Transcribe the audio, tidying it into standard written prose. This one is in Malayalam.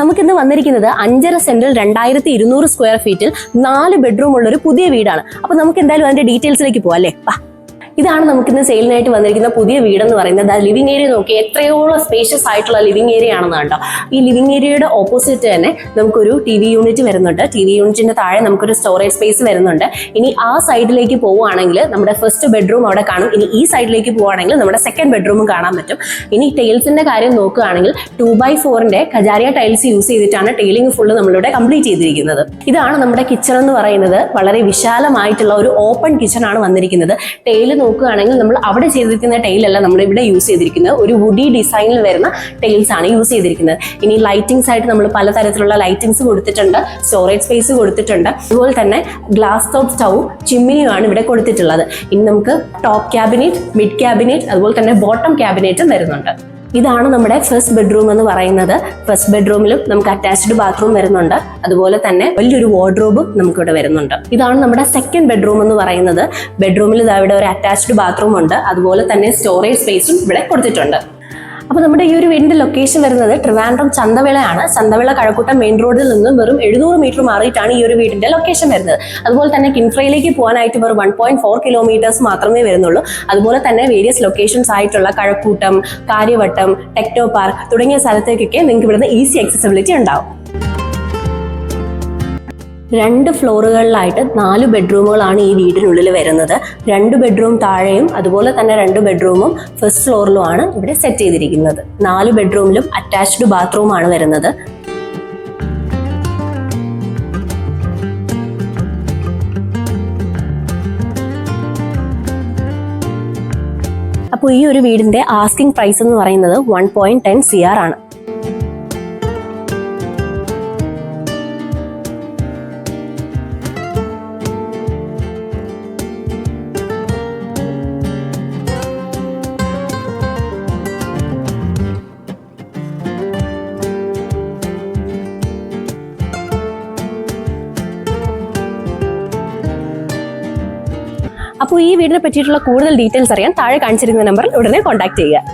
നമുക്കിന്ന് വന്നിരിക്കുന്നത് 5.5 സെന്റിൽ 2200 സ്ക്വയർ ഫീറ്റിൽ 4 ബെഡ്റൂം ഉള്ള ഒരു പുതിയ വീടാണ്. അപ്പൊ നമുക്ക് എന്തായാലും അതിന്റെ ഡീറ്റെയിൽസിലേക്ക് പോവാം അല്ലേ? ഇതാണ് നമുക്കിന്ന് സെയിലിനായിട്ട് വന്നിരിക്കുന്ന പുതിയ വീടെന്ന് പറയുന്നത്. ലിവിംഗ് ഏരിയ നോക്കി എത്രയോളം സ്പേഷ്യസ് ആയിട്ടുള്ള ലിവിംഗ് ഏരിയ ആണെന്ന് കണ്ടോ. ഈ ലിവിംഗ് ഏരിയയുടെ ഓപ്പോസിറ്റ് തന്നെ നമുക്കൊരു TV യൂണിറ്റ് വരുന്നുണ്ട്. TV യൂണിറ്റിന്റെ താഴെ നമുക്കൊരു സ്റ്റോറേജ് സ്പേസ് വരുന്നുണ്ട്. ഇനി ആ സൈഡിലേക്ക് പോവുകയാണെങ്കിൽ നമ്മുടെ ഫസ്റ്റ് ബെഡ്റൂം അവിടെ കാണും. ഇനി ഈ സൈഡിലേക്ക് പോവുകയാണെങ്കിൽ നമ്മുടെ സെക്കൻഡ് ബെഡ്റൂമും കാണാൻ പറ്റും. ഇനി ടൈൽസിന്റെ കാര്യം നോക്കുകയാണെങ്കിൽ 2x4 കജാരിയ ടൈൽസ് യൂസ് ചെയ്തിട്ടാണ് ടൈലിംഗ് ഫുള്ള് നമ്മളിവിടെ കംപ്ലീറ്റ് ചെയ്തിരിക്കുന്നത്. ഇതാണ് നമ്മുടെ കിച്ചൺ എന്ന് പറയുന്നത്. വളരെ വിശാലമായിട്ടുള്ള ഒരു ഓപ്പൺ കിച്ചൺ ആണ് വന്നിരിക്കുന്നത്. ടൈല് നോക്കുകയാണെങ്കിൽ നമ്മൾ അവിടെ ചെയ്തിരിക്കുന്ന ടൈലല്ല നമ്മൾ ഇവിടെ യൂസ് ചെയ്തിരിക്കുന്നത്. ഒരു വുഡി ഡിസൈനിൽ വരുന്ന ടൈൽസ് ആണ് യൂസ് ചെയ്തിരിക്കുന്നത്. ഇനി ലൈറ്റിംഗ്സ് ആയിട്ട് നമ്മൾ പലതരത്തിലുള്ള ലൈറ്റിംഗ്സ് കൊടുത്തിട്ടുണ്ട്, സ്റ്റോറേജ് സ്പേസ് കൊടുത്തിട്ടുണ്ട്. അതുപോലെ തന്നെ ഗ്ലാസ് ടോപ്പ് സ്റ്റൗവും ചിമ്മിനിയുമാണ് ഇവിടെ കൊടുത്തിട്ടുള്ളത്. ഇനി നമുക്ക് ടോപ്പ് ക്യാബിനറ്റ്, മിഡ് ക്യാബിനറ്റ്, അതുപോലെ തന്നെ ബോട്ടം ക്യാബിനറ്റും വരുന്നുണ്ട്. ഇതാണ് നമ്മുടെ ഫസ്റ്റ് ബെഡ്റൂം എന്ന് പറയുന്നത്. ഫസ്റ്റ് ബെഡ്റൂമിലും നമുക്ക് അറ്റാച്ച്ഡ് ബാത്റൂം വരുന്നുണ്ട്. അതുപോലെ തന്നെ വലിയൊരു വാർഡ്രോബും നമുക്കിവിടെ വരുന്നുണ്ട്. ഇതാണ് നമ്മുടെ സെക്കൻഡ് ബെഡ്റൂം എന്ന് പറയുന്നത്. ബെഡ്റൂമിൽ ഇവിടെ ഒരു അറ്റാച്ച്ഡ് ബാത്റൂം ഉണ്ട്. അതുപോലെ തന്നെ സ്റ്റോറേജ് സ്പേസും ഇവിടെ കൊടുത്തിട്ടുണ്ട്. അപ്പോൾ നമ്മുടെ ഈ ഒരു വീടിന്റെ ലൊക്കേഷൻ വരുന്നത് ട്രിവാൻഡ്രം ചന്തവിളയാണ്. ചന്തവിള കഴക്കൂട്ടം മെയിൻ റോഡിൽ നിന്നും വെറും 700 മീറ്റർ മാറിയിട്ടാണ് ഈ ഒരു വീടിന്റെ ലൊക്കേഷൻ വരുന്നത്. അതുപോലെ തന്നെ കിൻഫ്രയിലേക്ക് പോകാനായിട്ട് വെറും 1.4 കിലോമീറ്റേഴ്സ് മാത്രമേ വരുന്നുള്ളൂ. അതുപോലെ തന്നെ വേരിയസ് ലൊക്കേഷൻസ് ആയിട്ടുള്ള കഴക്കൂട്ടം, കാര്യവട്ടം, ടെക്നോ പാർക്ക് തുടങ്ങിയ സ്ഥലത്തേക്കൊക്കെ നിങ്ങൾക്ക് ഇവിടുന്ന് ഈസി ആക്സസിബിലിറ്റി ഉണ്ടാവും. 2 ഫ്ലോറുകളിലായിട്ട് 4 ബെഡ്റൂമുകളാണ് ഈ വീടിനുള്ളിൽ വരുന്നത്. 2 ബെഡ്റൂം താഴെയും അതുപോലെ തന്നെ 2 ബെഡ്റൂമും ഫസ്റ്റ് ഫ്ലോറിലുമാണ് ഇവിടെ സെറ്റ് ചെയ്തിരിക്കുന്നത്. 4 ബെഡ്റൂമിലും അറ്റാച്ച്ഡ് ബാത്റൂമാണ് വരുന്നത്. അപ്പോൾ ഈ ഒരു വീടിന്റെ ആസ്കിംഗ് പ്രൈസ് എന്ന് പറയുന്നത് 1.10 CR ആണ്. അപ്പോൾ ഈ വീടിനെ പറ്റിയിട്ടുള്ള കൂടുതൽ ഡീറ്റെയിൽസ് അറിയാൻ താഴെ കാണിച്ചിരിക്കുന്ന നമ്പറിൽ ഉടനെ കോൺടാക്ട് ചെയ്യുക.